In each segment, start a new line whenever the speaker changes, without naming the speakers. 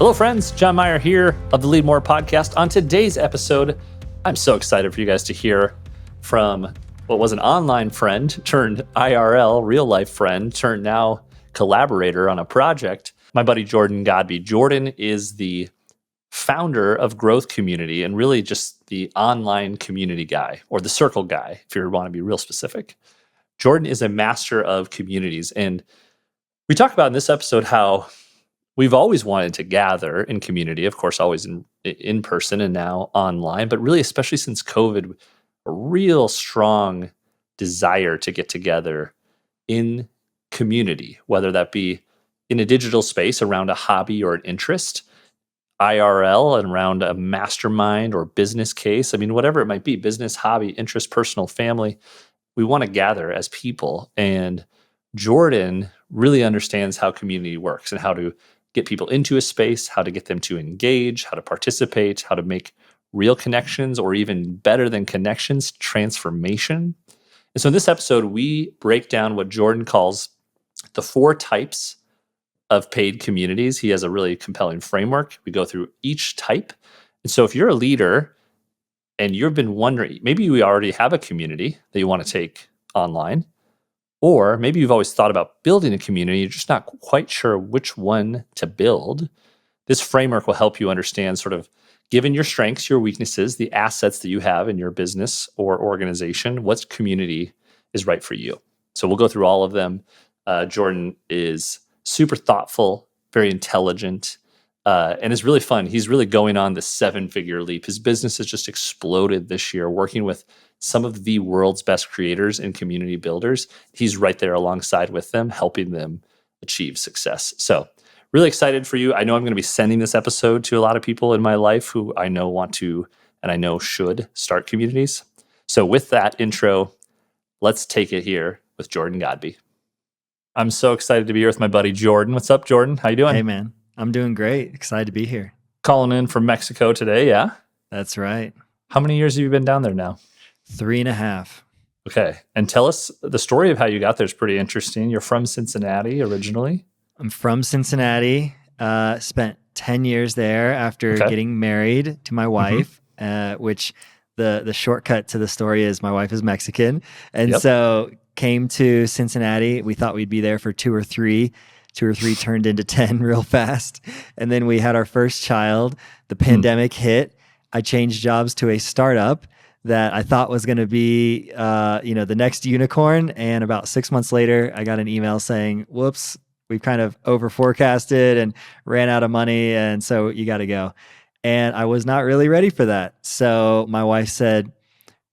Hello, friends. John Meyer here of the Lead More podcast. On today's episode, I'm so excited for you guys to hear from what was an online friend turned IRL, real life friend, turned now collaborator on a project, my buddy Jordan Godbey. Jordan is the founder of Growth Community and really just the online community guy, or the circle guy, if you want to be real specific. Jordan is a master of communities. And we talk about in this episode how we've always wanted to gather in community, of course, always in person and now online, but really, especially since COVID, a real strong desire to get together in community, whether that be in a digital space around a hobby or an interest, IRL and around a mastermind or business case. I mean, whatever it might be, business, hobby, interest, personal, family, we want to gather as people. And Jordan really understands how community works and how to get people into a space, how to get them to engage, how to participate, how to make real connections, or even better than connections, transformation. And so in this episode, we break down what Jordan calls the 4 types of paid communities. He has a really compelling framework. We go through each type. And so if you're a leader and you've been wondering, maybe you already have a community that you want to take online, or maybe you've always thought about building a community, you're just not quite sure which one to build. This framework will help you understand, sort of, given your strengths, your weaknesses, the assets that you have in your business or organization, what community is right for you. So we'll go through all of them. Jordan is super thoughtful, very intelligent, and is really fun. He's really going on the 7-figure leap. His business has just exploded this year, working with some of the world's best creators and community builders. He's right there alongside with them, helping them achieve success. So really excited for you. I know I'm going to be sending this episode to a lot of people in my life who I know want to, and I know should start communities. So with that intro, let's take it here with Jordan Godbey. I'm so excited to be here with my buddy Jordan. What's up, Jordan? How you doing?
Hey, man. I'm doing great. Excited to be here.
Calling in from Mexico today, yeah?
That's right.
How many years have you been down there now?
3.5.
Okay. And tell us the story of how you got there. Is pretty interesting. You're from Cincinnati originally.
I'm from Cincinnati. Spent 10 years there after getting married to my wife, which the shortcut to the story is my wife is Mexican. And so came to Cincinnati. We thought we'd be there for 2 or 3. 2 or 3 turned into 10 real fast. And then we had our first child. The pandemic hit. I changed jobs to a startup that I thought was going to be, the next unicorn. And about 6 months later, I got an email saying, whoops, we've kind of over forecasted and ran out of money. And so you got to go. And I was not really ready for that. So my wife said,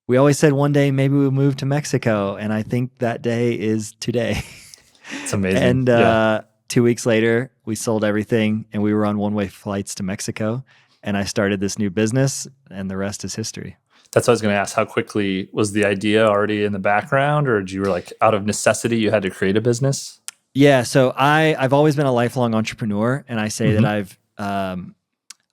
we always said one day maybe we'll move to Mexico. And I think that day is today.
It's amazing.
And 2 weeks later, we sold everything and we were on one-way flights to Mexico. And I started this new business, and the rest is history.
That's what I was going to ask. How quickly was the idea already in the background, or did you were like out of necessity you had to create a business?
Yeah, so I've always been a lifelong entrepreneur, and I say that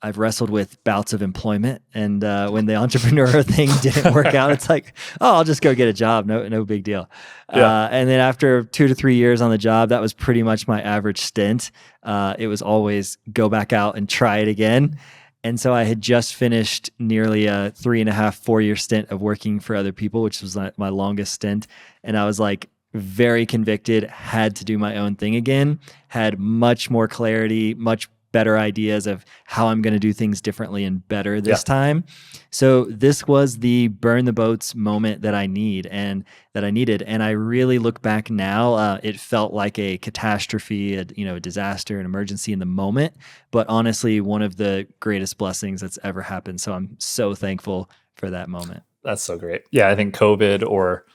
I've wrestled with bouts of employment, and when the entrepreneur thing didn't work out, it's like, oh, I'll just go get a job, no big deal. And then after 2 to 3 years on the job, that was pretty much my average stint. It was always go back out and try it again. And so I had just finished nearly a 3.5-4 year stint of working for other people, which was my longest stint. And I was like very convicted, had to do my own thing again, had much more clarity, much better ideas of how I'm going to do things differently and better this time. So this was the burn the boats moment that I needed. And I really look back now, it felt like a catastrophe, a disaster, an emergency in the moment, but honestly, one of the greatest blessings that's ever happened. So I'm so thankful for that moment.
That's so great. Yeah, I think COVID or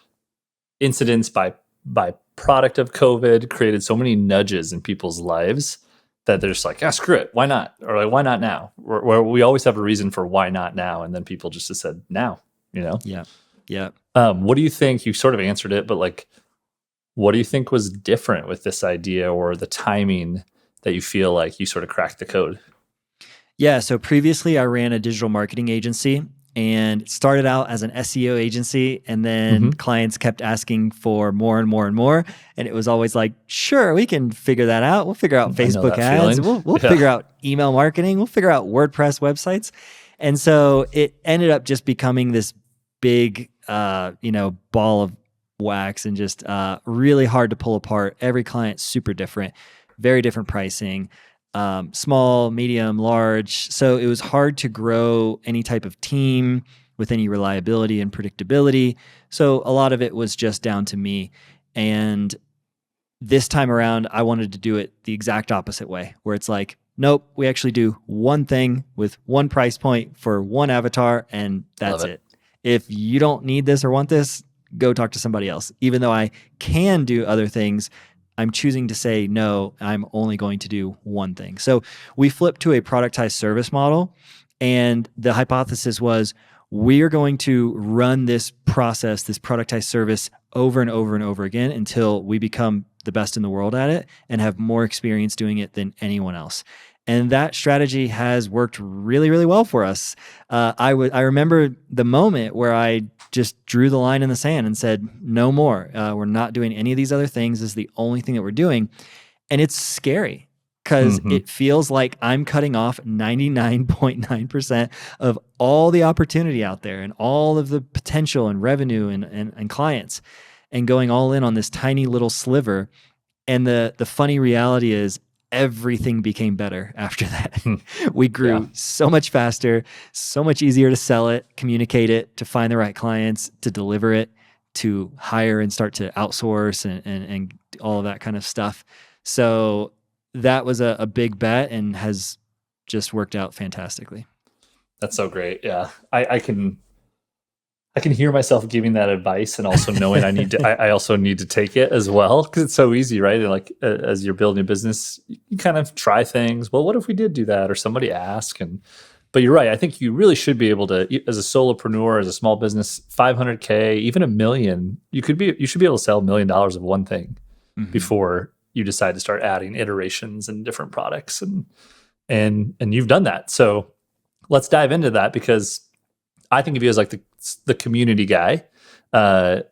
incidents by product of COVID created so many nudges in people's lives that they're just like, screw it. Why not? Or like, why not now? Where we always have a reason for why not now. And then people just said now,
Yeah. Yeah.
What do you think? You sort of answered it, but like, what do you think was different with this idea or the timing that you feel like you sort of cracked the code?
Yeah. So previously I ran a digital marketing agency and started out as an SEO agency, and then clients kept asking for more and more and more, and it was always like, sure, we can figure that out. We'll figure out Facebook ads. We'll figure out email marketing. We'll figure out WordPress websites. And so it ended up just becoming this big, ball of wax, and just really hard to pull apart. Every client's super different, very different pricing. Small, medium, large. So it was hard to grow any type of team with any reliability and predictability. So a lot of it was just down to me. And this time around, I wanted to do it the exact opposite way, where it's like, nope, we actually do one thing with one price point for one avatar, and that's it. If you don't need this or want this, go talk to somebody else. Even though I can do other things, I'm choosing to say, no, I'm only going to do one thing. So we flipped to a productized service model. And the hypothesis was, we are going to run this process, this productized service, over and over and over again until we become the best in the world at it and have more experience doing it than anyone else. And that strategy has worked really, really well for us. I remember the moment where I just drew the line in the sand and said, no more. We're not doing any of these other things. This is the only thing that we're doing. And it's scary because it feels like I'm cutting off 99.9% of all the opportunity out there and all of the potential and revenue and clients, and going all in on this tiny little sliver. And the funny reality is, everything became better after that. We grew so much faster, so much easier to sell it, communicate it, to find the right clients, to deliver it, to hire and start to outsource and all of that kind of stuff. So that was a big bet and has just worked out fantastically.
That's so great. Yeah. I can hear myself giving that advice, and also knowing I also need to take it as well, because it's so easy, right? And like as you're building a business, you kind of try things. Well, what if we did do that, or somebody ask? But you're right. I think you really should be able to, as a solopreneur, as a small business, 500K, even $1 million, you should be able to sell $1 million of one thing before you decide to start adding iterations and different products, and you've done that. So let's dive into that, because I think of you as like the community guy.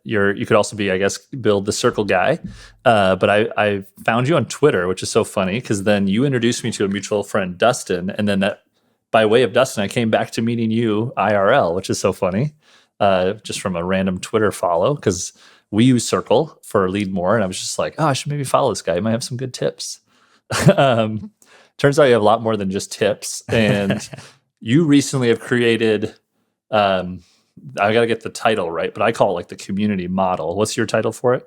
You could also be, I guess, build the circle guy. But I found you on Twitter, which is so funny, because then you introduced me to a mutual friend, Dustin, and then that by way of Dustin, I came back to meeting you IRL, which is so funny, just from a random Twitter follow, because we use Circle for Lead More, and I was just like, oh, I should maybe follow this guy. He might have some good tips. Turns out you have a lot more than just tips, and you recently have created. I got to get the title right, but I call it like the community model. What's your title for it?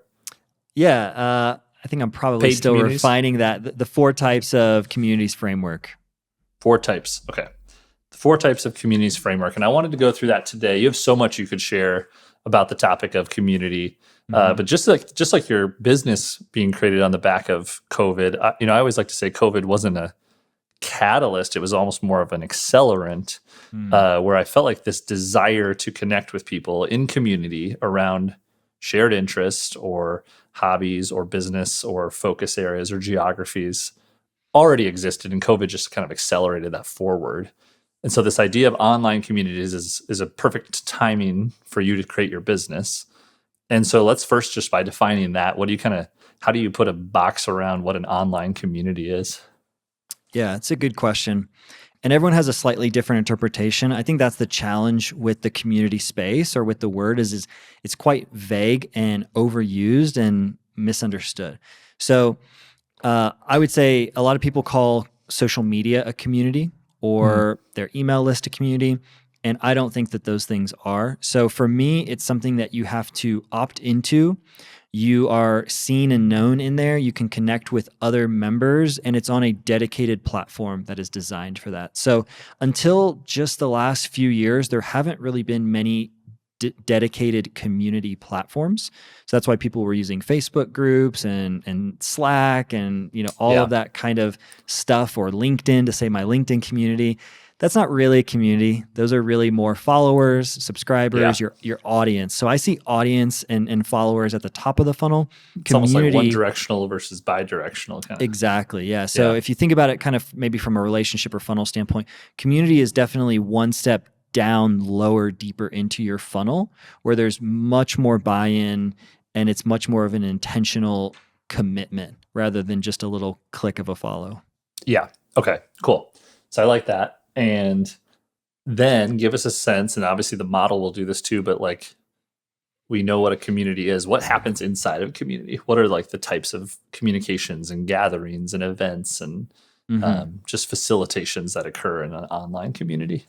Yeah, I think I'm probably
Paid
still
communities?
refining that. The 4 types of communities framework.
4 types. Okay. The 4 types of communities framework. And I wanted to go through that today. You have so much you could share about the topic of community. But just like your business being created on the back of COVID, I always like to say COVID wasn't a catalyst. It was almost more of an accelerant, where I felt like this desire to connect with people in community around shared interests or hobbies or business or focus areas or geographies already existed, and COVID just kind of accelerated that forward. And so this idea of online communities is a perfect timing for you to create your business. And so let's first, just by defining that, how do you put a box around what an online community is?
Yeah, it's a good question. And everyone has a slightly different interpretation. I think that's the challenge with the community space, or with the word, is it's quite vague and overused and misunderstood. So I would say a lot of people call social media a community, or their email list a community. And I don't think that those things are. So for me, it's something that you have to opt into. You are seen and known in there. You can connect with other members, and it's on a dedicated platform that is designed for that. So until just the last few years, there haven't really been many dedicated community platforms. So that's why people were using Facebook groups and Slack and all of that kind of stuff, or LinkedIn to say my LinkedIn community. That's not really a community. Those are really more followers, subscribers, your audience. So I see audience and followers at the top of the funnel.
It's almost like one directional versus bi-directional kind of.
Exactly, yeah. So if you think about it kind of maybe from a relationship or funnel standpoint, community is definitely one step down lower, deeper into your funnel, where there's much more buy-in and it's much more of an intentional commitment rather than just a little click of a follow.
Yeah. Okay, cool. So I like that. And then give us a sense, and obviously the model will do this too, but like we know what a community is. What happens inside of a community? What are like the types of communications and gatherings and events and just facilitations that occur in an online community?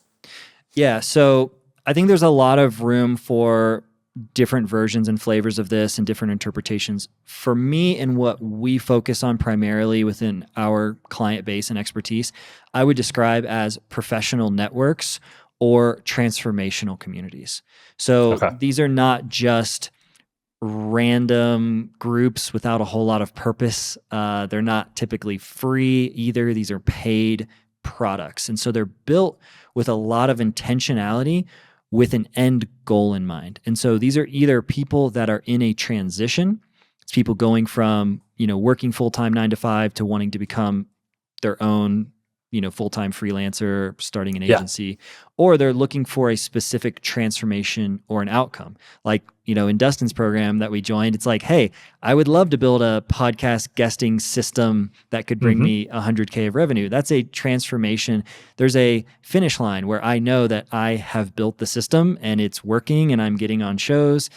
Yeah. So I think there's a lot of room for different versions and flavors of this and different interpretations. For me, and what we focus on primarily within our client base and expertise, I would describe as professional networks or transformational communities. So these are not just random groups without a whole lot of purpose. They're not typically free either. These are paid products. And so they're built with a lot of intentionality with an end goal in mind. And so these are either people that are in a transition. It's people going from, working full-time 9 to 5 to wanting to become their own, full-time freelancer, starting an agency, or they're looking for a specific transformation or an outcome. Like, in Dustin's program that we joined, it's like, hey, I would love to build a podcast guesting system that could bring me 100K of revenue. That's a transformation. There's a finish line where I know that I have built the system and it's working and I'm getting on shows.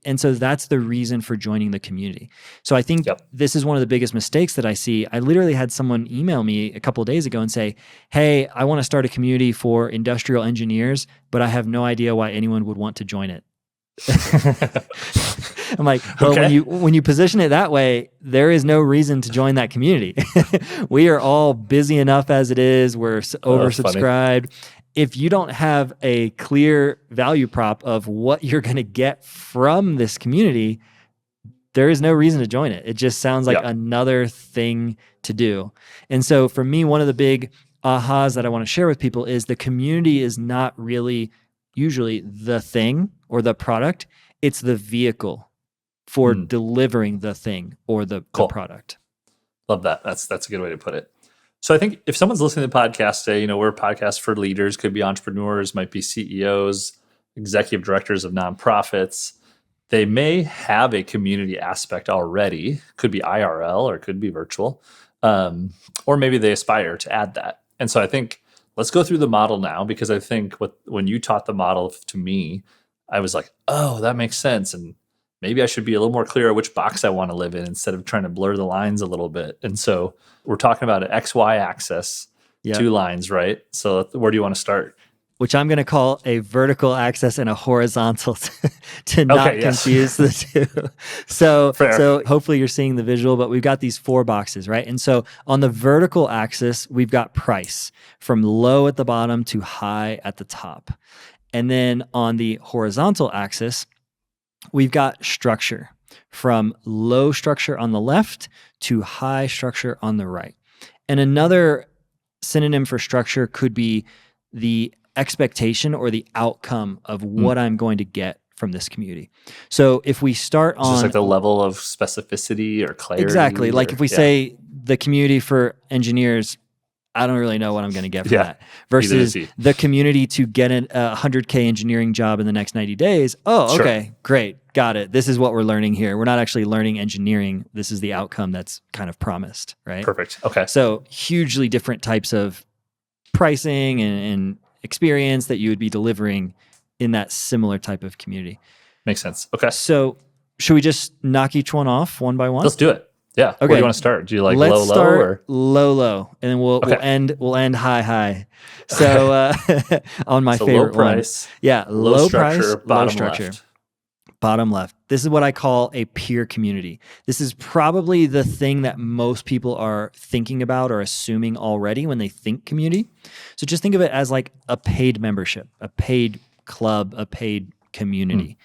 And so that's the reason for joining the community. So I think this is one of the biggest mistakes that I see. I literally had someone email me a couple of days ago and say, hey, I want to start a community for industrial engineers, but I have no idea why anyone would want to join it. I'm like, well, when you position it that way, there is no reason to join that community. We are all busy enough as it is. We're oversubscribed. If you don't have a clear value prop of what you're going to get from this community, there is no reason to join it. It just sounds like another thing to do. And so for me, one of the big ahas that I want to share with people is the community is not really usually the thing or the product. It's the vehicle for delivering the thing or the product.
Love that. That's a good way to put it. So I think if someone's listening to the podcast today, we're a podcast for leaders, could be entrepreneurs, might be CEOs, executive directors of nonprofits. They may have a community aspect already, could be IRL or could be virtual, or maybe they aspire to add that. And so I think let's go through the model now, because I think when you taught the model to me, I was like, oh, that makes sense. And maybe I should be a little more clear which box I want to live in instead of trying to blur the lines a little bit. And so we're talking about an XY axis, 2 lines, right? So where do you want to start?
Which I'm going to call a vertical axis and a horizontal to not confuse the two. So hopefully you're seeing the visual, but we've got these 4 boxes, right? And so on the vertical axis, we've got price from low at the bottom to high at the top. And then on the horizontal axis, we've got structure from low structure on the left to high structure on the right. And another synonym for structure could be the expectation or the outcome of what I'm going to get from this community. So if we start on
just like the level of specificity or clarity.
Exactly. Like if we say the community for engineers, I don't really know what I'm going to get from that. Versus the community to get a 100K engineering job in the next 90 days. Oh, okay, great. Got it. This is what we're learning here. We're not actually learning engineering. This is the outcome that's kind of promised, right?
Perfect. Okay.
So hugely different types of pricing and experience that you would be delivering in that similar type of community.
Makes sense. Okay.
So should we just knock each one off one by one?
Let's do it. Yeah. Okay. Where do you want to start? Do you like low, or
low, and then we'll end high. So on my favorite
low price,
one. Yeah, low structure, price,
bottom
low structure.
Left.
Bottom left. This is what I call a peer community. This is probably the thing that most people are thinking about or assuming already when they think community. So just think of it as like a paid membership, a paid club, a paid community.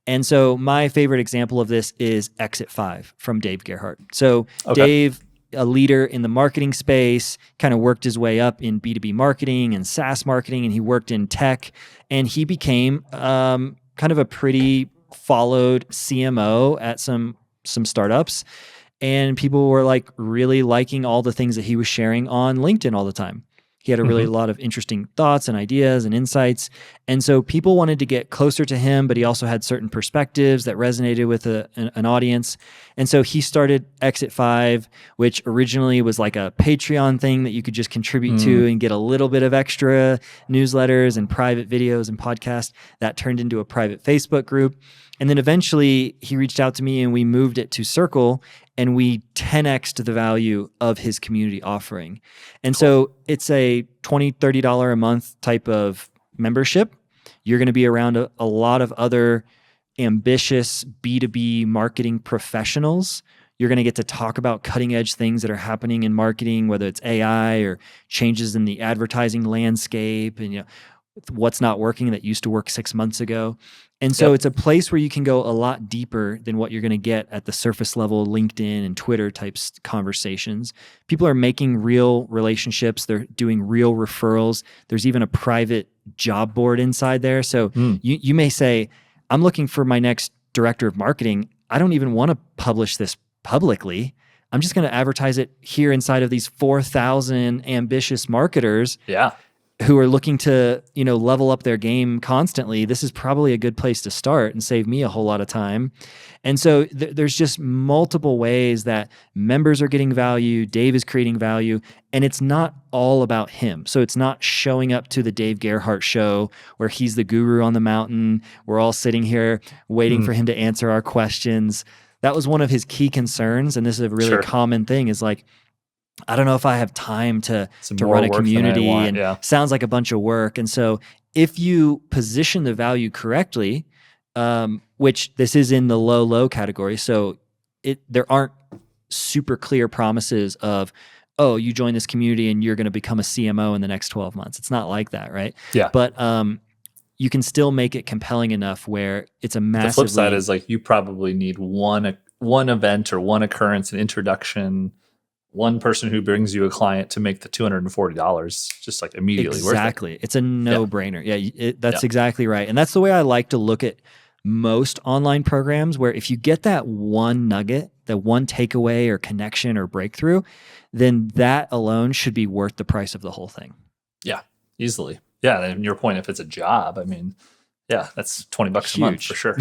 And so my favorite example of this is Exit 5 from Dave Gerhardt. So Dave, a leader in the marketing space, kind of worked his way up in B2B marketing and SaaS marketing, and he worked in tech, and he became kind of a pretty followed CMO at some startups, and people were like really liking all the things that he was sharing on LinkedIn all the time. He had a really lot of interesting thoughts and ideas and insights. And so people wanted to get closer to him, but he also had certain perspectives that resonated with an audience. And so he started Exit 5, which originally was like a Patreon thing that you could just contribute to and get a little bit of extra newsletters and private videos and podcasts. That turned into a private Facebook group. And then eventually he reached out to me and we moved it to Circle, and we 10x'd the value of his community offering. And so it's a $20, $30 a month type of membership. You're going to be around a lot of other ambitious B2B marketing professionals. You're going to get to talk about cutting edge things that are happening in marketing, whether it's AI or changes in the advertising landscape and what's not working that used to work 6 months ago. And so it's a place where you can go a lot deeper than what you're going to get at the surface level LinkedIn and Twitter types conversations. People are making real relationships. They're doing real referrals. There's even a private job board inside there. So you may say, I'm looking for my next director of marketing. I don't even want to publish this publicly. I'm just going to advertise it here inside of these 4,000 ambitious marketers. Who are looking to, level up their game constantly. This is probably a good place to start and save me a whole lot of time. And so there's just multiple ways that members are getting value, Dave is creating value, and it's not all about him. So it's not showing up to the Dave Gerhardt show where he's the guru on the mountain. We're all sitting here waiting for him to answer our questions. That was one of his key concerns, and this is a really common thing, is like, I don't know if I have time to run a community, and sounds like a bunch of work. And so if you position the value correctly, which this is in the low category, so there aren't super clear promises of, oh, you join this community and you're going to become a CMO in the next 12 months. It's not like that, right? But you can still make it compelling enough where it's a massive.
The flip side is like you probably need one event or one occurrence, an introduction, one person who brings you a client to make the $240 just like immediately worth it.
Exactly. It's a no-brainer. That's exactly right. And that's the way I like to look at most online programs, where if you get that one nugget, that one takeaway or connection or breakthrough, then that alone should be worth the price of the whole thing.
Yeah, easily. Yeah, and your point, if it's a job, I mean, that's $20 a month for sure.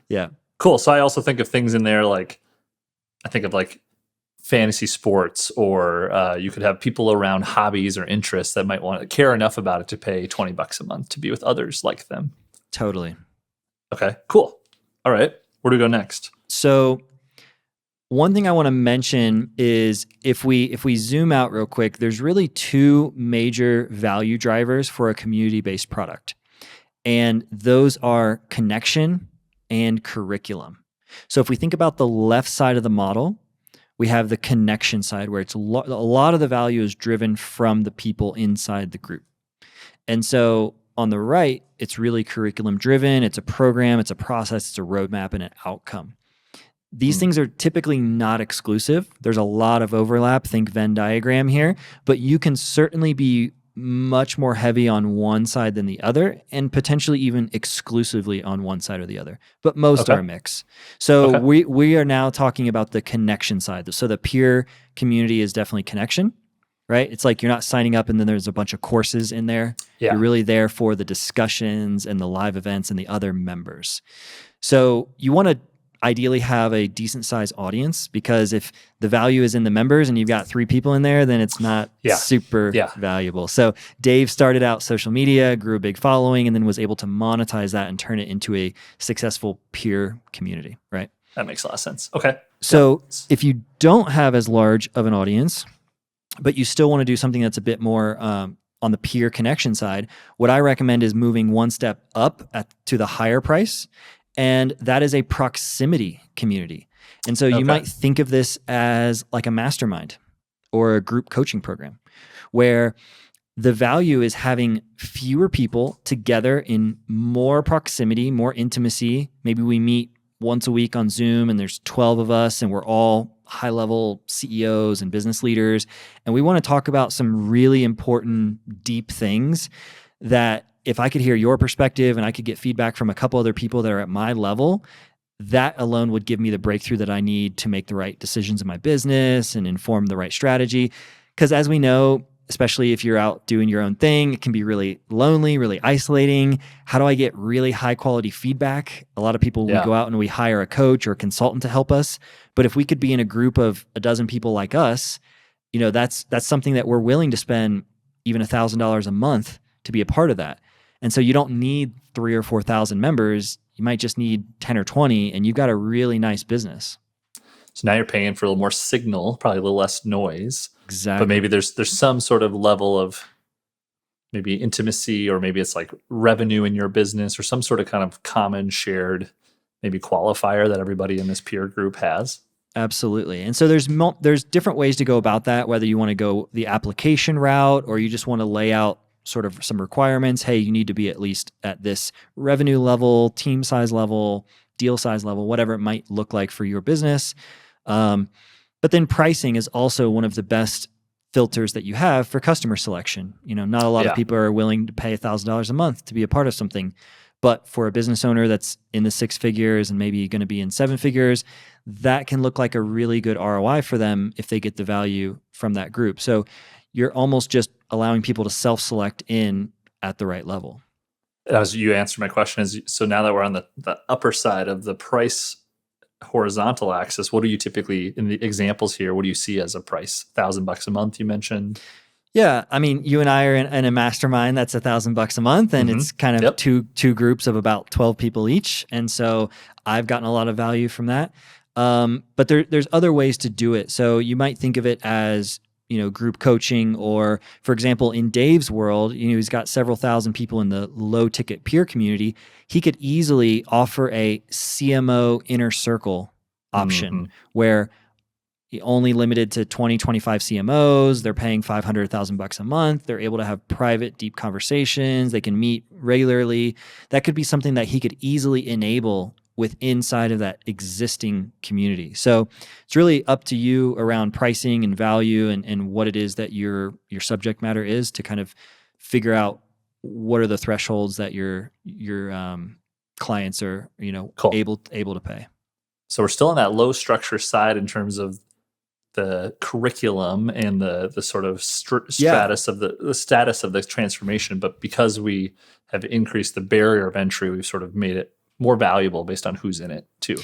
Yeah.
Cool. So I also think of things in there like, I think of like fantasy sports, or you could have people around hobbies or interests that might want to care enough about it to pay $20 a month to be with others like them.
Totally.
Okay, cool. All right. Where do we go next?
So one thing I want to mention is if we zoom out real quick, there's really two major value drivers for a community-based product. And those are connection and curriculum. So if we think about the left side of the model, we have the connection side, where it's a lot of the value is driven from the people inside the group. And so on the right, it's really curriculum driven. It's a program, it's a process, it's a roadmap, and an outcome. These things are typically not exclusive. There's a lot of overlap. Think Venn diagram here, but you can certainly be much more heavy on one side than the other, and potentially even exclusively on one side or the other. But most are a mix. So we are now talking about the connection side. So the peer community is definitely connection, right? It's like you're not signing up and then there's a bunch of courses in there. You're really there for the discussions and the live events and the other members. So you want to ideally have a decent sized audience, because if the value is in the members and you've got 3 people in there, then it's not super valuable. So Dave started out social media, grew a big following, and then was able to monetize that and turn it into a successful peer community, right?
That makes a lot of sense. Okay.
So if you don't have as large of an audience, but you still want to do something that's a bit more on the peer connection side, what I recommend is moving one step up to the higher price. And that is a proximity community. And so you might think of this as like a mastermind or a group coaching program, where the value is having fewer people together in more proximity, more intimacy. Maybe we meet once a week on Zoom and there's 12 of us and we're all high-level CEOs and business leaders. And we want to talk about some really important, deep things that if I could hear your perspective and I could get feedback from a couple other people that are at my level, that alone would give me the breakthrough that I need to make the right decisions in my business and inform the right strategy. Because as we know, especially if you're out doing your own thing, it can be really lonely, really isolating. How do I get really high quality feedback? A lot of people, we go out and we hire a coach or a consultant to help us. But if we could be in a group of a dozen people like us, that's something that we're willing to spend even $1,000 a month to be a part of that. And so you don't need 3,000 or 4,000 members. You might just need 10 or 20, and you've got a really nice business.
So now you're paying for a little more signal, probably a little less noise.
Exactly.
But maybe there's some sort of level of maybe intimacy, or maybe it's like revenue in your business, or some sort of kind of common shared maybe qualifier that everybody in this peer group has.
Absolutely. And so there's different ways to go about that, whether you want to go the application route or you just want to lay out sort of some requirements. Hey, you need to be at least at this revenue level, team size level, deal size level, whatever it might look like for your business. But then pricing is also one of the best filters that you have for customer selection. Not a lot of people are willing to pay $1,000 a month to be a part of something. But for a business owner that's in the 6 figures and maybe going to be in 7 figures, that can look like a really good ROI for them if they get the value from that group. So you're almost just allowing people to self-select in at the right level.
As you answered my question, so now that we're on the upper side of the price horizontal axis, what do you typically, in the examples here, what do you see as a price? $1,000 a month, you mentioned?
Yeah, I mean, you and I are in a mastermind that's $1,000 a month, and it's kind of two groups of about 12 people each, and so I've gotten a lot of value from that. But there's other ways to do it. So you might think of it as group coaching, or for example, in Dave's world, he's got several thousand people in the low ticket peer community. He could easily offer a CMO inner circle option where he only limited to 20, 25 CMOs. They're paying $500,000 a month. They're able to have private, deep conversations. They can meet regularly. That could be something that he could easily enable with inside of that existing community. So it's really up to you around pricing and value and what it is that your subject matter is, to kind of figure out what are the thresholds that your clients are able to pay.
So we're still on that low structure side in terms of the curriculum and the sort of status of the transformation, but because we have increased the barrier of entry, we've sort of made it more valuable based on who's in it too.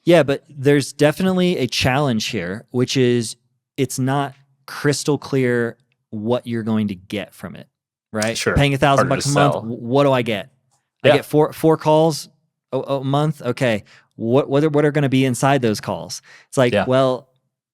Yeah, but there's definitely a challenge here, which is it's not crystal clear what you're going to get from it, right?
Sure.
Paying $1,000 a month, what do I get? I get four calls a month. Okay, what are going to be inside those calls? It's like, well,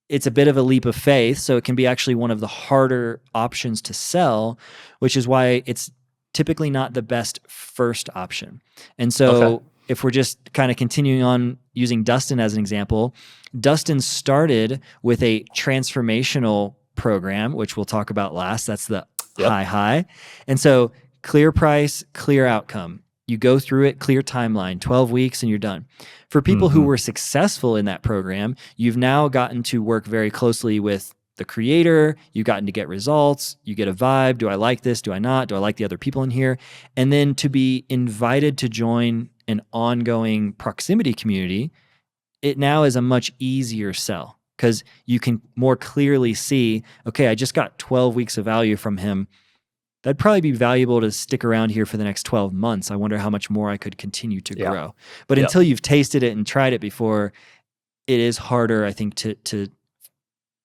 it's a bit of a leap of faith, so it can be actually one of the harder options to sell, which is why it's typically not the best first option. And so if we're just kind of continuing on using Dustin as an example, Dustin started with a transformational program, which we'll talk about last. That's the high. And so clear price, clear outcome. You go through it, clear timeline, 12 weeks, and you're done. For people who were successful in that program, you've now gotten to work very closely with the creator. You've gotten to get results. You get a vibe. Do I like this? Do I not? Do I like the other people in here? And then to be invited to join an ongoing proximity community, it now is a much easier sell because you can more clearly see, okay, I just got 12 weeks of value from him. That'd probably be valuable to stick around here for the next 12 months. I wonder how much more I could continue to grow. But until you've tasted it and tried it before, it is harder, I think, to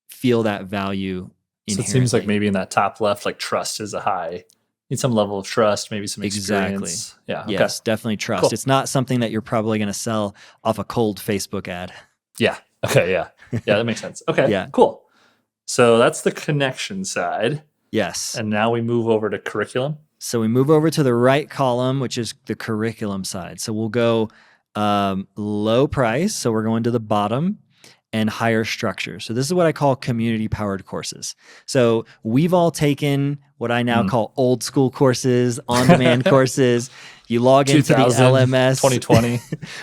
feel that value inherently.
So it seems like maybe in that top left, like trust is a high. Need some level of trust, maybe some experience.
Exactly. Yes, definitely trust. Cool. It's not something that you're probably going to sell off a cold Facebook ad.
Yeah. Okay. Yeah. Yeah, that makes sense. Okay. Cool. So that's the connection side.
Yes.
And now we move over to curriculum.
So we move over to the right column, which is the curriculum side. So we'll go low price. So we're going to the bottom, and higher structure. So this is what I call community-powered courses. So we've all taken what I now call old school courses, on-demand courses. You log into the
2000,
LMS,
2020.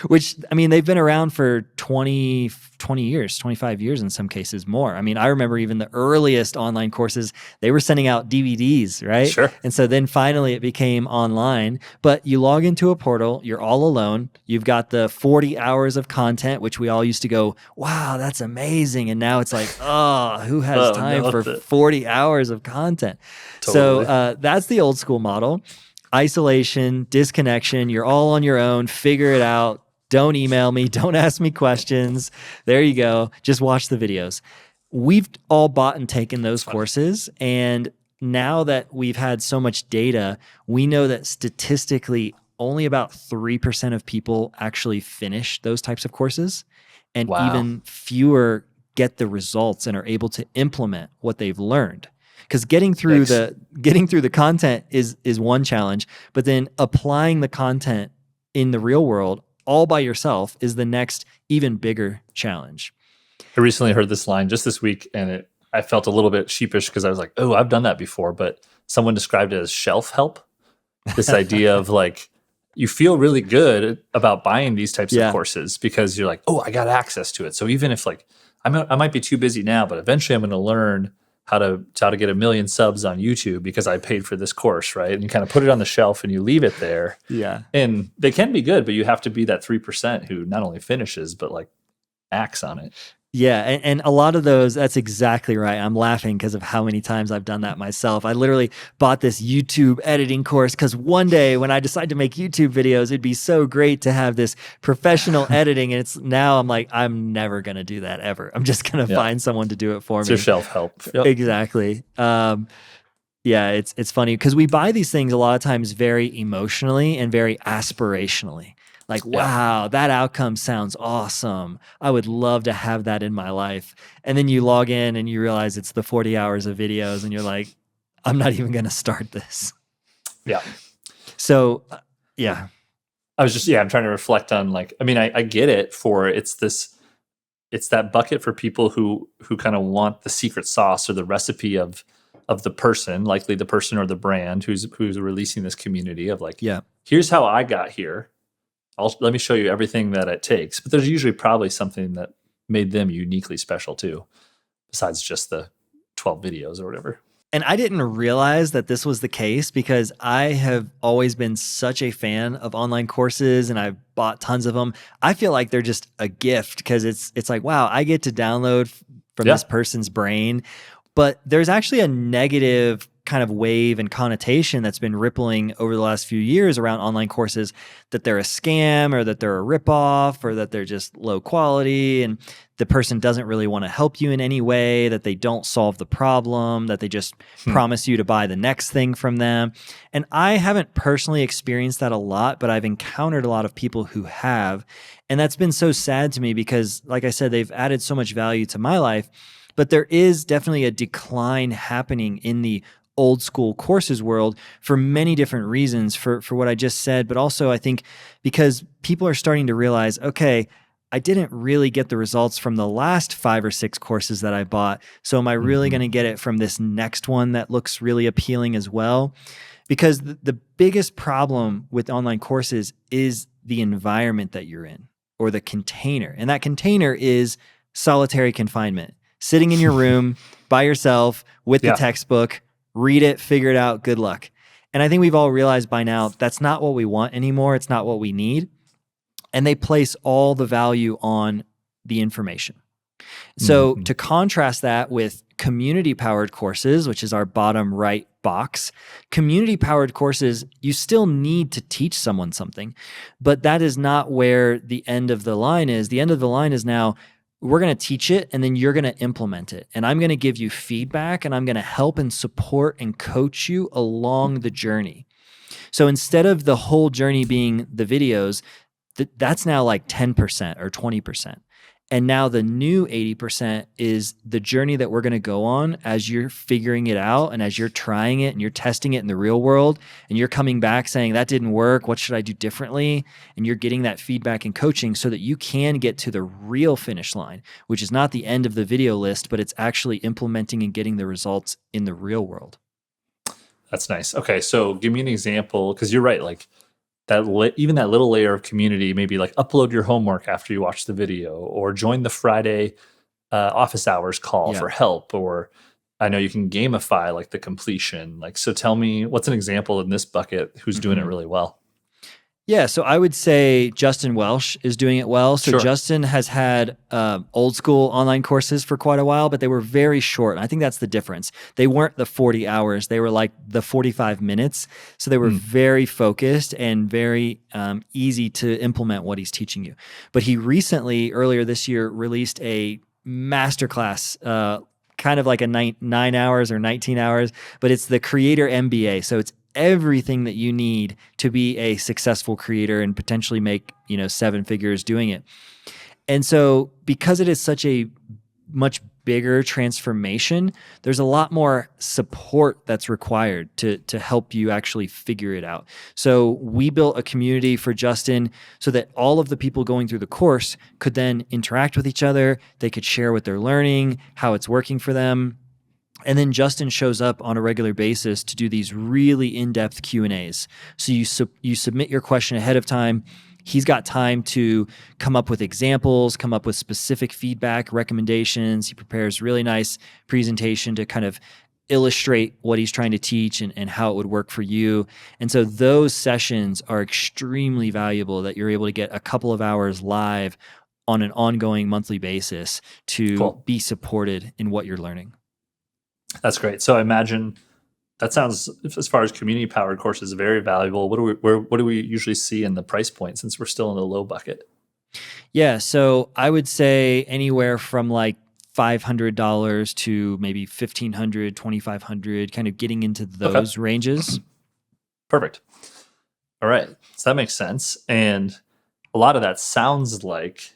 which, I mean, they've been around for 20 years, 25 years in some cases more. I mean, I remember even the earliest online courses, they were sending out DVDs, right?
Sure.
And so then finally it became online. But you log into a portal, you're all alone. You've got the 40 hours of content, which we all used to go, wow, that's amazing. And now it's like, oh, who has time for 40 hours of content?
Totally.
So that's the old school model. Isolation, disconnection, you're all on your own, figure it out. Don't email me, don't ask me questions. There you go. Just watch the videos. We've all bought and taken those courses. And now that we've had so much data, we know that statistically only about 3% of people actually finish those types of courses. And even fewer get the results and are able to implement what they've learned. Because getting through the content is one challenge, but then applying the content in the real world all by yourself is the next even bigger challenge.
I recently heard this line just this week, and I felt a little bit sheepish because I was like, oh, I've done that before, but someone described it as shelf help. This idea of like, you feel really good about buying these types of courses because you're like, oh, I got access to it. So even if like, I might be too busy now, but eventually I'm going to learn how to get 1 million subs on YouTube because I paid for this course, right? And you kind of put it on the shelf and you leave it there.
Yeah.
And they can be good, but you have to be that 3% who not only finishes, but like acts on it.
Yeah, and a lot of those, that's exactly right. I'm laughing because of how many times I've done that myself. I literally bought this YouTube editing course because one day when I decide to make YouTube videos, it'd be so great to have this professional editing. And now I'm like, I'm never going to do that ever. I'm just going to find someone to do it for me.
It's your shelf help.
Yep. Exactly. Yeah, it's funny because we buy these things a lot of times very emotionally and very aspirationally. Like, wow, that outcome sounds awesome. I would love to have that in my life. And then you log in and you realize it's the 40 hours of videos and you're like, I'm not even going to start this.
Yeah.
So, yeah.
I was just, I'm trying to reflect on like, I mean, I get it for it's that bucket for people who kind of want the secret sauce or the recipe of the person, likely the person or the brand who's releasing this community of like, here's how I got here. Let me show you everything that it takes. But there's usually probably something that made them uniquely special too, besides just the 12 videos or whatever.
And I didn't realize that this was the case because I have always been such a fan of online courses and I've bought tons of them. I feel like they're just a gift because it's like, wow, I get to download from this person's brain. But there's actually a negative kind of wave and connotation that's been rippling over the last few years around online courses, that they're a scam or that they're a ripoff or that they're just low quality and the person doesn't really want to help you in any way, that they don't solve the problem, that they just promise you to buy the next thing from them. And I haven't personally experienced that a lot, but I've encountered a lot of people who have. And that's been so sad to me because, like I said, they've added so much value to my life. But there is definitely a decline happening in the old school courses world for many different reasons for what I just said, but also I think because people are starting to realize, okay, I didn't really get the results from the last 5 or 6 courses that I bought. So am I really going to get it from this next one that looks really appealing as well? Because the biggest problem with online courses is the environment that you're in or the container. And that container is solitary confinement, sitting in your room by yourself with the textbook, read it, figure it out, good luck. And I think we've all realized by now that's not what we want anymore. It's not what we need. And they place all the value on the information. So to contrast that with community-powered courses, which is our bottom right box, community-powered courses, you still need to teach someone something, but that is not where the end of the line is. The end of the line is now, we're going to teach it and then you're going to implement it. And I'm going to give you feedback and I'm going to help and support and coach you along the journey. So instead of the whole journey being the videos, that's now like 10% or 20%. And now the new 80% is the journey that we're going to go on as you're figuring it out and as you're trying it and you're testing it in the real world and you're coming back saying, that didn't work. What should I do differently? And you're getting that feedback and coaching so that you can get to the real finish line, which is not the end of the video list, but it's actually implementing and getting the results in the real world.
That's nice. Okay, so give me an example, because you're right. Like even that little layer of community, maybe like upload your homework after you watch the video, or join the Friday office hours call for help, or I know you can gamify like the completion. Like, so tell me, what's an example in this bucket who's doing it really well?
Yeah, so I would say Justin Welsh is doing it well. So Justin has had old school online courses for quite a while, but they were very short. And I think that's the difference. They weren't the 40 hours. They were like the 45 minutes. So they were very focused and very easy to implement what he's teaching you. But he recently, earlier this year, released a masterclass, kind of like a 9 hours or 19 hours, but it's the Creator MBA. So it's everything that you need to be a successful creator and potentially make, 7 figures doing it. And so because it is such a much bigger transformation, there's a lot more support that's required to help you actually figure it out. So we built a community for Justin so that all of the people going through the course could then interact with each other. They could share what they're learning, how it's working for them. And then Justin shows up on a regular basis to do these really in-depth Q&As. So you submit your question ahead of time. He's got time to come up with examples, come up with specific feedback, recommendations. He prepares really nice presentation to kind of illustrate what he's trying to teach and how it would work for you. And so those sessions are extremely valuable, that you're able to get a couple of hours live on an ongoing monthly basis to be supported in what you're learning.
That's great. So I imagine that sounds, as far as community-powered courses, very valuable. What do we usually see in the price point, since we're still in the low bucket?
Yeah, so I would say anywhere from like $500 to maybe $1,500, $2,500, kind of getting into those ranges.
Perfect. All right, so that makes sense. And a lot of that sounds like,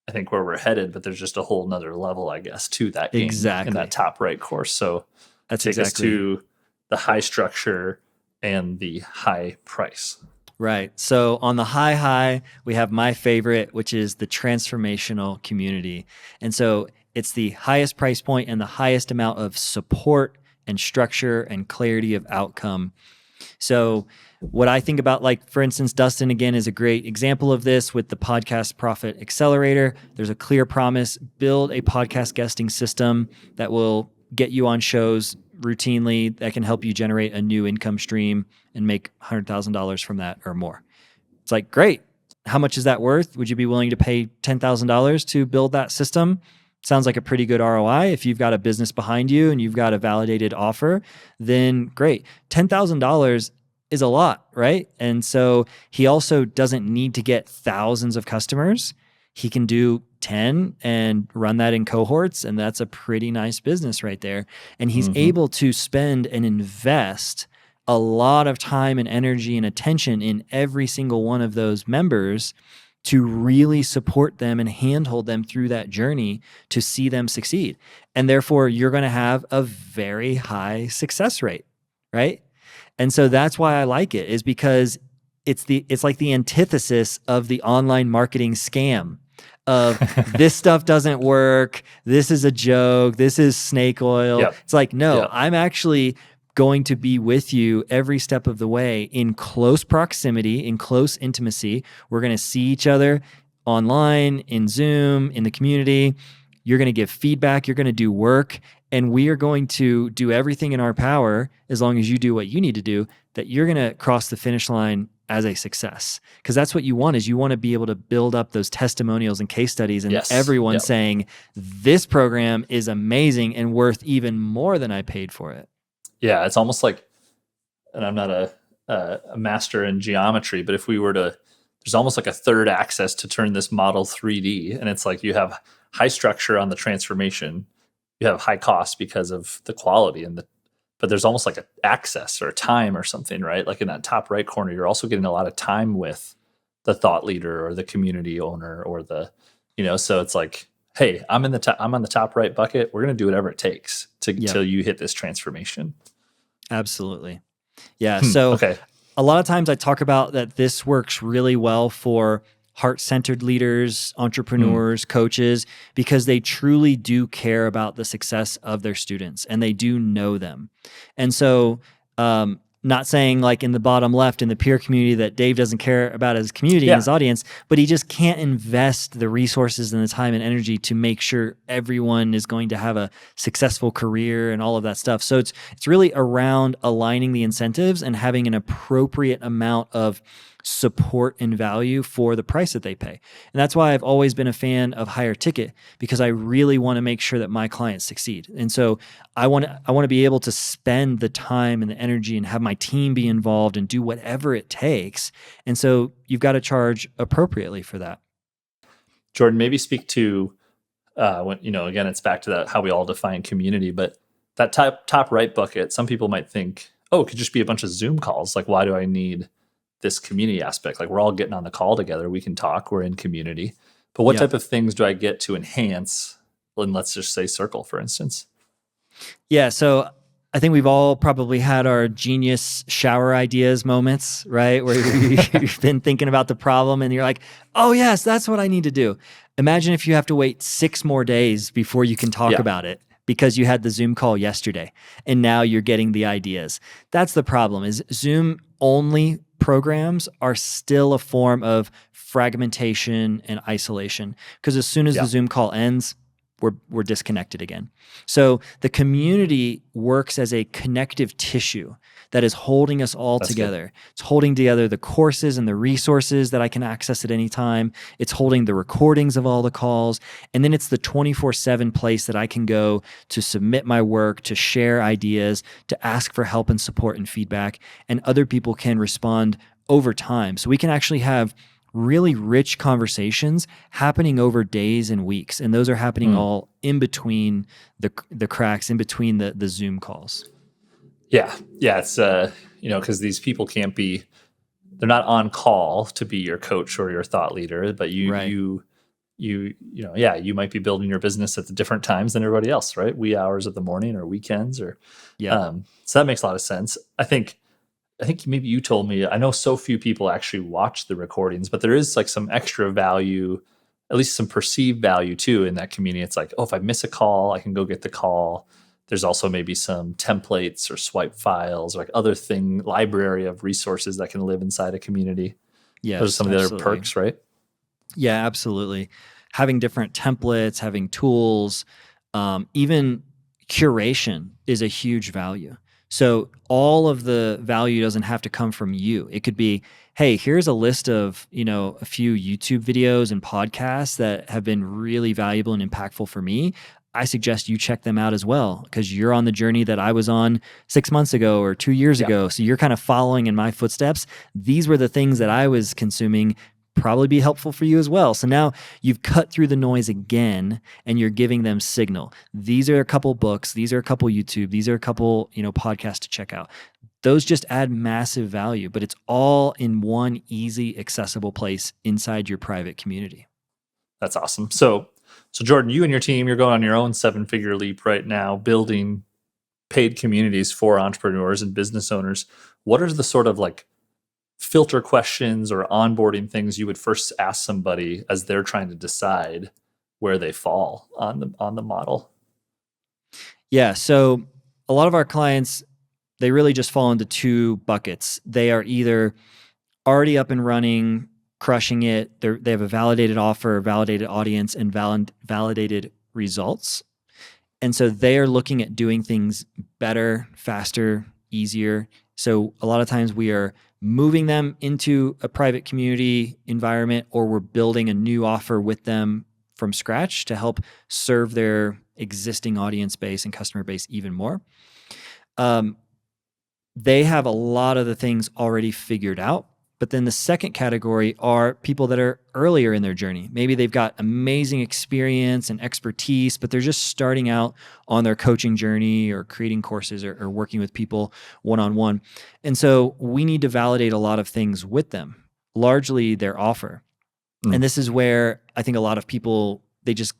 I think, where we're headed, but there's just a whole nother level, I guess, to that game in that top right course. So
that's
take us to the high structure and the high price.
Right. So on the high, we have my favorite, which is the transformational community. And so it's the highest price point and the highest amount of support and structure and clarity of outcome. So what I think about, like, for instance, Dustin, again, is a great example of this with the Podcast Profit Accelerator. There's a clear promise: build a podcast guesting system that will get you on shows routinely, that can help you generate a new income stream and make $100,000 from that or more. It's like, great. How much is that worth? Would you be willing to pay $10,000 to build that system? Sounds like a pretty good ROI. If you've got a business behind you and you've got a validated offer, then great. $10,000 is a lot, right? And so he also doesn't need to get thousands of customers. He can do 10 and run that in cohorts, and that's a pretty nice business right there. And he's able to spend and invest a lot of time and energy and attention in every single one of those members to really support them and handhold them through that journey to see them succeed. And therefore, you're going to have a very high success rate, right? And so that's why I like it, is because it's like the antithesis of the online marketing scam of this stuff doesn't work, this is a joke, this is snake oil. Yep. It's like, no, I'm actually going to be with you every step of the way in close proximity, in close intimacy. We're going to see each other online, in Zoom, in the community. You're going to give feedback, you're going to do work, and we are going to do everything in our power, as long as you do what you need to do, that you're going to cross the finish line as a success. Because that's what you want, is you want to be able to build up those testimonials and case studies and everyone saying, this program is amazing and worth even more than I paid for it.
Yeah, it's almost like, and I'm not a master in geometry, but if we were to, there's almost like a third axis to turn this model 3D. And it's like you have high structure on the transformation, you have high cost because of the quality but there's almost like an access or time or something, right? Like in that top right corner, you're also getting a lot of time with the thought leader or the community owner or so it's like, hey, I'm on the top right bucket. We're going to do whatever it takes till you hit this transformation.
Absolutely. Yeah. So a lot of times I talk about that this works really well for heart-centered leaders, entrepreneurs, coaches, because they truly do care about the success of their students and they do know them. And so not Not saying like in the bottom left in the peer community that Dave doesn't care about his community and his audience, but he just can't invest the resources and the time and energy to make sure everyone is going to have a successful career and all of that stuff. So it's really around aligning the incentives and having an appropriate amount of support and value for the price that they pay. And that's why I've always been a fan of higher ticket, because I really want to make sure that my clients succeed. And so I want to be able to spend the time and the energy and have my team be involved and do whatever it takes. And so you've got to charge appropriately for that.
Jordan, maybe speak to when, again, it's back to that, how we all define community, but that top right bucket, some people might think, oh, it could just be a bunch of Zoom calls. Like, why do I need this community aspect? Like, we're all getting on the call together. We can talk. We're in community. But what type of things do I get to enhance? And let's just say Circle, for instance.
Yeah. So I think we've all probably had our genius shower ideas moments, right? Where you've been thinking about the problem and you're like, oh yes, that's what I need to do. Imagine if you have to wait 6 more days before you can talk about it, because you had the Zoom call yesterday and now you're getting the ideas. That's the problem, is Zoom only programs are still a form of fragmentation and isolation, because as soon as the Zoom call ends, we're disconnected again. So the community works as a connective tissue that is holding us all together. Good. It's holding together the courses and the resources that I can access at any time. It's holding the recordings of all the calls. And then it's the 24/7 place that I can go to submit my work, to share ideas, to ask for help and support and feedback. And other people can respond over time. So we can actually have really rich conversations happening over days and weeks. And those are happening all in between the cracks, in between the Zoom calls.
Yeah. It's, because these people they're not on call to be your coach or your thought leader, but you might be building your business at the different times than everybody else, right? Wee hours of the morning or weekends so that makes a lot of sense. I think maybe you told me, I know so few people actually watch the recordings, but there is like some extra value, at least some perceived value too, in that community. It's like, oh, if I miss a call, I can go get the call. There's also maybe some templates or swipe files, or like other library of resources that can live inside a community. Yeah, those are some of the other perks, right?
Yeah, absolutely. Having different templates, having tools, even curation is a huge value. So all of the value doesn't have to come from you. It could be, hey, here's a list of, a few YouTube videos and podcasts that have been really valuable and impactful for me. I suggest you check them out as well, because you're on the journey that I was on 6 months ago or 2 years ago. So you're kind of following in my footsteps. These were the things that I was consuming, probably be helpful for you as well. So now you've cut through the noise again and you're giving them signal. These are a couple books, these are a couple YouTube, these are a couple, podcasts to check out. Those just add massive value, but it's all in one easy, accessible place inside your private community.
That's awesome. So Jordan, you and your team, you're going on your own 7-figure leap right now, building paid communities for entrepreneurs and business owners. What are the sort of like filter questions or onboarding things you would first ask somebody as they're trying to decide where they fall on the model?
Yeah. So a lot of our clients, they really just fall into 2 buckets. They are either already up and running, crushing it. They have a validated offer, validated audience, and validated results. And so they are looking at doing things better, faster, easier. So a lot of times we are moving them into a private community environment, or we're building a new offer with them from scratch to help serve their existing audience base and customer base even more. They have a lot of the things already figured out. But then the second category are people that are earlier in their journey. Maybe they've got amazing experience and expertise, but they're just starting out on their coaching journey or creating courses or working with people one-on-one. And so we need to validate a lot of things with them, largely their offer. And this is where I think a lot of people, they just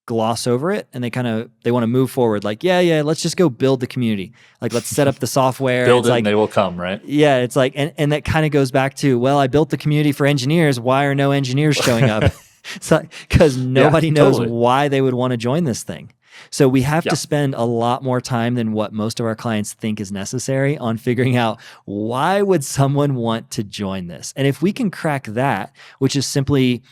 gloss over it and they want to move forward. Like, let's just go build the community. Like, let's set up the software.
Build it and they will come, right?
Yeah. It's like, and that kind of goes back to, well, I built the community for engineers. Why are no engineers showing up? It's like, because nobody knows why they would want to join this thing. So we have to spend a lot more time than what most of our clients think is necessary on figuring out why would someone want to join this? And if we can crack that, which is simply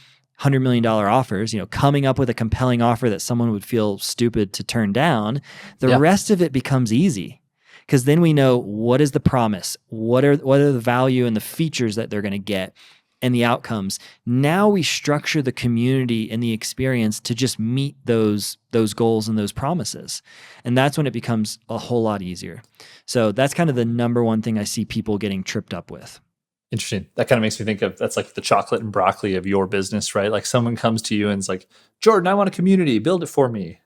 $100 million offers, coming up with a compelling offer that someone would feel stupid to turn down, the rest of it becomes easy. Because then we know what is the promise, what are the value and the features that they're going to get, and the outcomes. Now we structure the community and the experience to just meet those goals and those promises. And that's when it becomes a whole lot easier. So that's kind of the number one thing I see people getting tripped up with.
Interesting. That kind of makes me think of, that's like the chocolate and broccoli of your business, right? Like someone comes to you and is like, Jordan, I want a community, build it for me.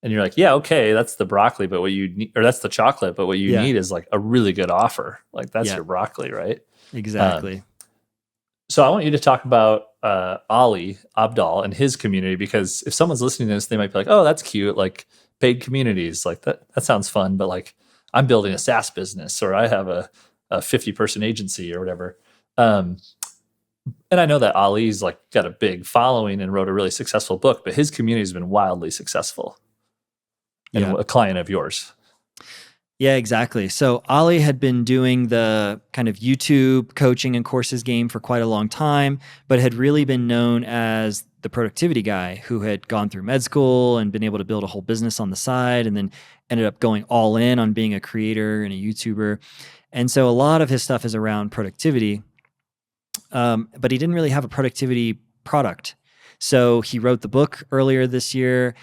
And you're like, yeah, okay, that's the broccoli, but what you need, or that's the chocolate, but what you need is like a really good offer. Like that's your broccoli, right?
Exactly.
So I want you to talk about Ali Abdal and his community, because if someone's listening to this, they might be like, oh, that's cute. Like paid communities, like that sounds fun. But like I'm building a SaaS business, or I have a 50-person agency or whatever. And I know that Ali's like got a big following and wrote a really successful book, but his community has been wildly successful. And a client of yours.
Yeah, exactly. So Ali had been doing the kind of YouTube coaching and courses game for quite a long time, but had really been known as the productivity guy who had gone through med school and been able to build a whole business on the side, and then ended up going all in on being a creator and a YouTuber. And so a lot of his stuff is around productivity, but he didn't really have a productivity product. So he wrote the book earlier this year,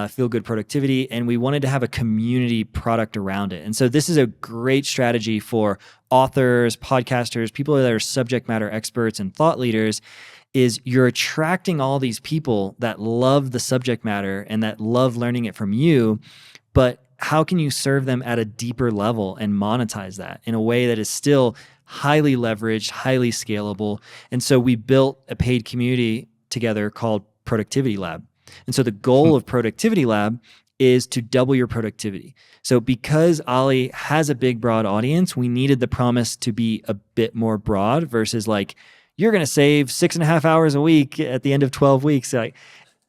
Feel Good Productivity, and we wanted to have a community product around it. And so this is a great strategy for authors, podcasters, people that are subject matter experts and thought leaders, is you're attracting all these people that love the subject matter and that love learning it from you, but how can you serve them at a deeper level and monetize that in a way that is still highly leveraged, highly scalable? And so we built a paid community together called Productivity Lab. And so the goal of Productivity Lab is to double your productivity. So because Ali has a big, broad audience, we needed the promise to be a bit more broad versus like, you're going to save 6.5 hours a week at the end of 12 weeks. Like,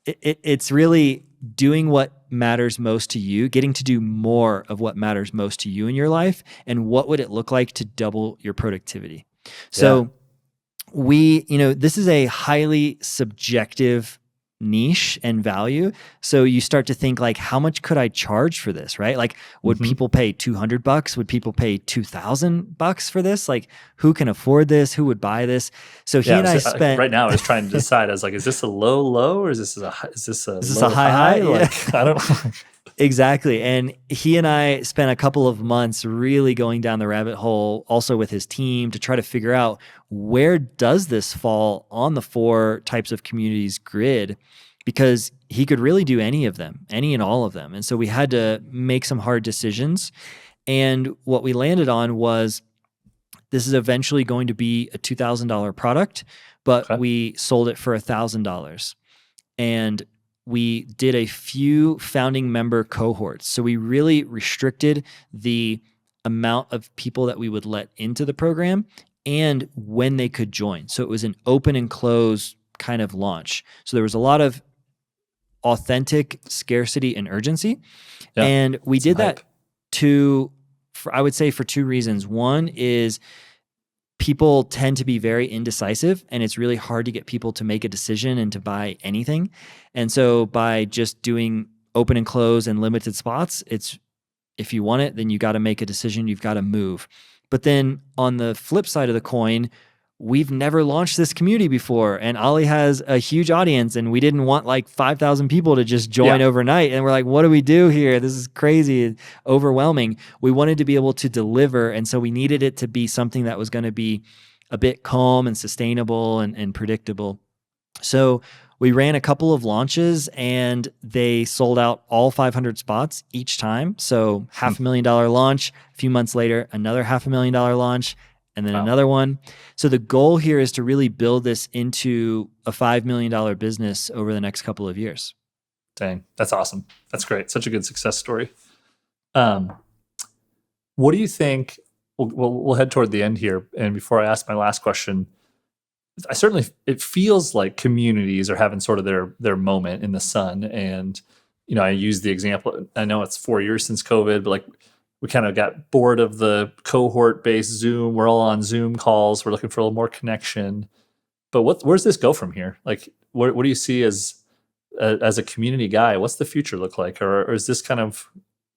it's really doing what matters most to you, getting to do more of what matters most to you in your life, and what would it look like to double your productivity. So this is a highly subjective niche and value. So you start to think like, how much could I charge for this, right? Like, would people pay $200? Would people pay $2,000 for this? Like, who can afford this? Who would buy this? So he and I spent
right now. I was trying to decide. I was like, is this a low, or is this a
high?
Like, I don't know.
Exactly. And he and I spent a couple of months really going down the rabbit hole, also with his team, to try to figure out, where does this fall on the 4 types of communities grid? Because he could really do any of them, any and all of them. And so we had to make some hard decisions. And what we landed on was, this is eventually going to be a $2,000 product, but we sold it for $1,000. And we did a few founding member cohorts. So we really restricted the amount of people that we would let into the program and when they could join. So it was an open and close kind of launch. So there was a lot of authentic scarcity and urgency. Yeah, and we did that I would say for 2 reasons. One is, people tend to be very indecisive, and it's really hard to get people to make a decision and to buy anything. And so by just doing open and close and limited spots, it's, if you want it, then you got to make a decision, you've got to move. But then on the flip side of the coin, we've never launched this community before, and Ali has a huge audience, and we didn't want like 5,000 people to just join overnight. And we're like, what do we do here? This is crazy, overwhelming. We wanted to be able to deliver, and so we needed it to be something that was going to be a bit calm and sustainable and predictable. So we ran a couple of launches, and they sold out all 500 spots each time. So $500,000 launch, a few months later, another $500,000 launch, and then another one. So the goal here is to really build this into a $5 million business over the next couple of years.
Dang, that's awesome. That's great. Such a good success story. What do you think? We'll head toward the end here. And before I ask my last question, it feels like communities are having sort of their moment in the sun. And I use the example. I know it's 4 years since COVID, but like we kind of got bored of the cohort-based Zoom. We're all on Zoom calls. We're looking for a little more connection. But where's this go from here? Like, what do you see as a community guy? What's the future look like? Or is this kind of,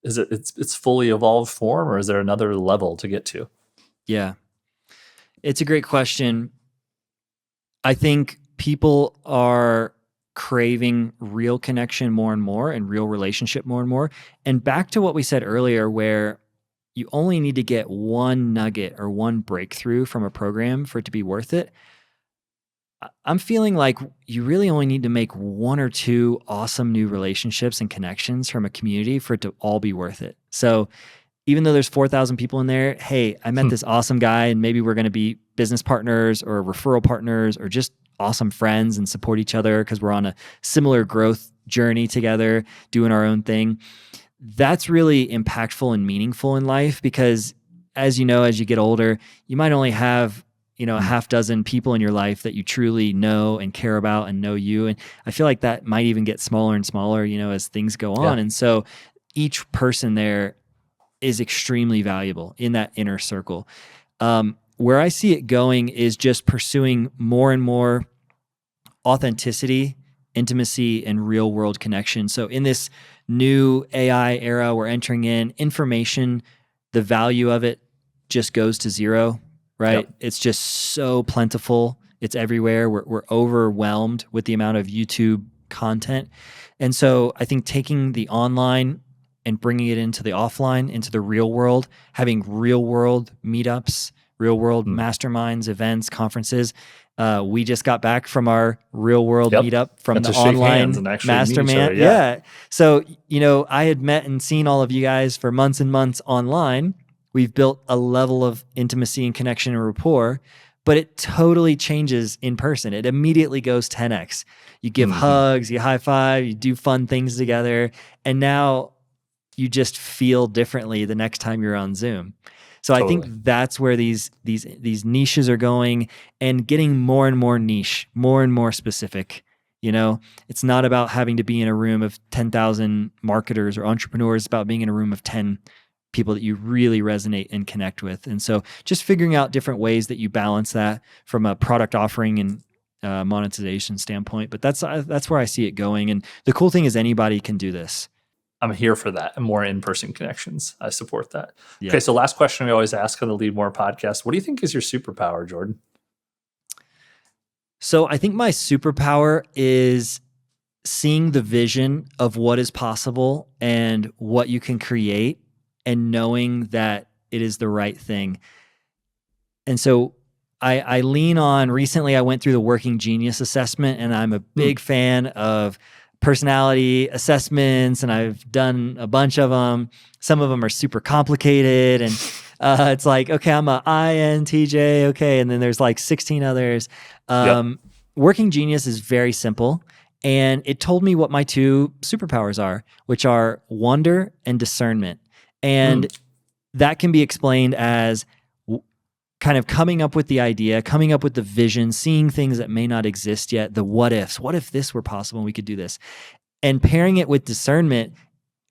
it's fully evolved form, or is there another level to get to?
Yeah, it's a great question. I think people are craving real connection more and more and real relationship more and more. And back to what we said earlier, where you only need to get one nugget or one breakthrough from a program for it to be worth it. I'm feeling like you really only need to make one or two awesome new relationships and connections from a community for it to all be worth it. So even though there's 4,000 people in there, hey, I met this awesome guy, and maybe we're going to be business partners or referral partners or just awesome friends and support each other because we're on a similar growth journey together, doing our own thing. That's really impactful and meaningful in life, because as you know, as you get older, you might only have a half dozen people in your life that you truly know and care about and know you. And I feel like that might even get smaller and smaller, as things go on. And so each person there is extremely valuable in that inner circle. Where I see it going is just pursuing more and more authenticity, intimacy, and real world connection. So in this new AI era we're entering in, information, the value of it just goes to zero, right? Yep. It's just so plentiful. It's everywhere. We're overwhelmed with the amount of YouTube content. And so I think taking the online and bringing it into the offline, into the real world, having real world meetups, real world masterminds, events, conferences. We just got back from our real world meetup from the online mastermind. Yeah. So, I had met and seen all of you guys for months and months online. We've built a level of intimacy and connection and rapport, but it totally changes in person. It immediately goes 10x. You give hugs, you high five, you do fun things together. And now you just feel differently the next time you're on Zoom. So I think that's where these niches are going, and getting more and more niche, more and more specific. It's not about having to be in a room of 10,000 marketers or entrepreneurs. It's about being in a room of 10 people that you really resonate and connect with. And so just figuring out different ways that you balance that from a product offering and monetization standpoint. But that's where I see it going. And the cool thing is anybody can do this.
I'm here for that and more in-person connections. I support that. Yeah. Okay, so last question we always ask on the Lead More podcast. What do you think is your superpower, Jordan?
So I think my superpower is seeing the vision of what is possible and what you can create, and knowing that it is the right thing. And so I lean on, recently I went through the Working Genius assessment, and I'm a big fan of personality assessments, and I've done a bunch of them. Some of them are super complicated, and it's like, okay, I'm a INTJ, okay, and then there's like 16 others. Working Genius is very simple, and it told me what my two superpowers are, which are wonder and discernment. And that can be explained as kind of coming up with the idea, coming up with the vision, seeing things that may not exist yet, the what ifs. What if this were possible and we could do this? And pairing it with discernment,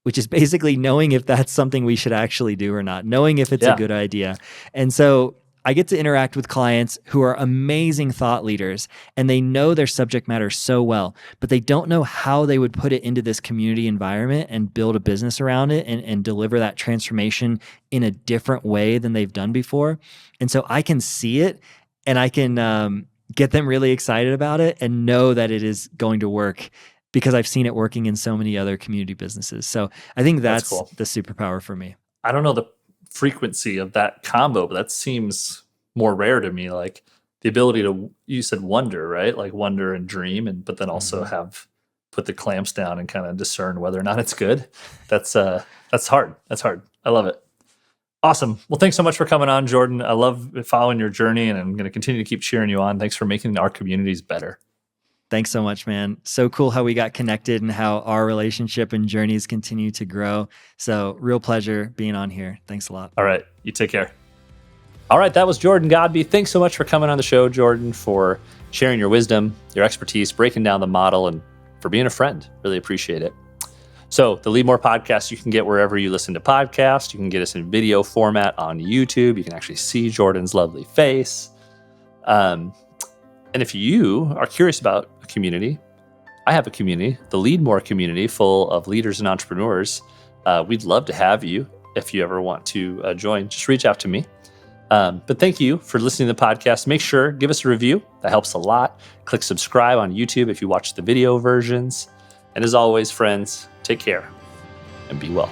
which is basically knowing if that's something we should actually do or not, knowing if it's a good idea. And so I get to interact with clients who are amazing thought leaders, and they know their subject matter so well, but they don't know how they would put it into this community environment and build a business around it and deliver that transformation in a different way than they've done before. And so I can see it, and I can get them really excited about it and know that it is going to work because I've seen it working in so many other community businesses. So I think that's cool. The superpower for me.
I don't know the frequency of that combo, but that seems more rare to me. Like the ability to, you said wonder, right? Like wonder and dream, but then also have put the clamps down and kind of discern whether or not it's good. That's hard. That's hard. I love it. Awesome. Well, thanks so much for coming on, Jordan. I love following your journey, and I'm going to continue to keep cheering you on. Thanks for making our communities better.
Thanks so much, man. So cool how we got connected and how our relationship and journeys continue to grow. So real pleasure being on here. Thanks a lot.
All right. You take care. All right. That was Jordan Godbey. Thanks so much for coming on the show, Jordan, for sharing your wisdom, your expertise, breaking down the model, and for being a friend. Really appreciate it. So the Lead More podcast, you can get wherever you listen to podcasts. You can get us in video format on YouTube. You can actually see Jordan's lovely face. And if you are curious about a community, I have a community, the Lead More community, full of leaders and entrepreneurs. We'd love to have you. If you ever want to join, just reach out to me. But thank you for listening to the podcast. Make sure, give us a review. That helps a lot. Click subscribe on YouTube if you watch the video versions. And as always, friends, take care and be well.